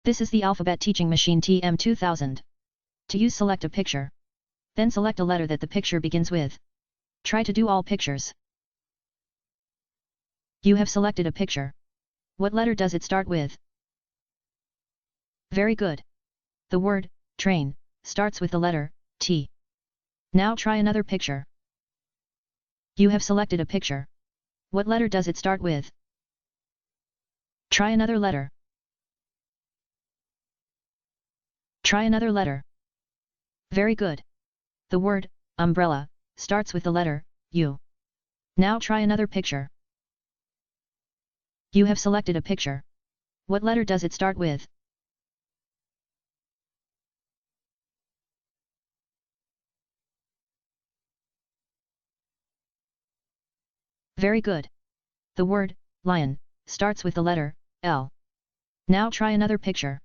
This is the Alphabet Teaching Machine TM2000. To use, select a picture. Then select a letter that the picture begins with. Try to do all pictures. You have selected a picture. What letter does it start with? Very good. The word train starts with the letter T. Now try another picture. You have selected a picture. What letter does it start with? Try another letter. Try another letter. Very good. The word umbrella starts with the letter U. Now try another picture. You have selected a picture. What letter does it start with? Very good. The word lion starts with the letter L. Now try another picture.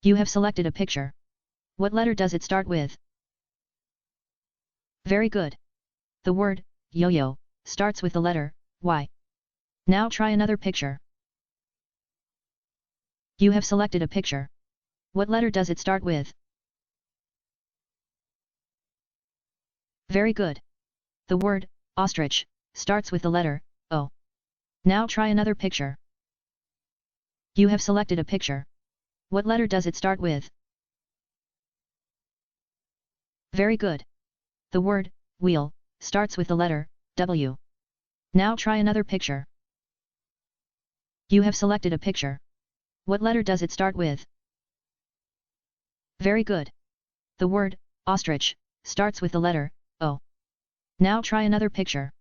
You have selected a picture. What letter does it start with? Very good. The word yo-yo starts with the letter Y. Now try another picture. You have selected a picture. What letter does it start with? Very good. The word ostrich starts with the letter O. Now try another picture. You have selected a picture. What letter does it start with? Very good. The word wheel starts with the letter W. Now try another picture. You have selected a picture. What letter does it start with? Very good. The word ostrich starts with the letter O. Now try another picture.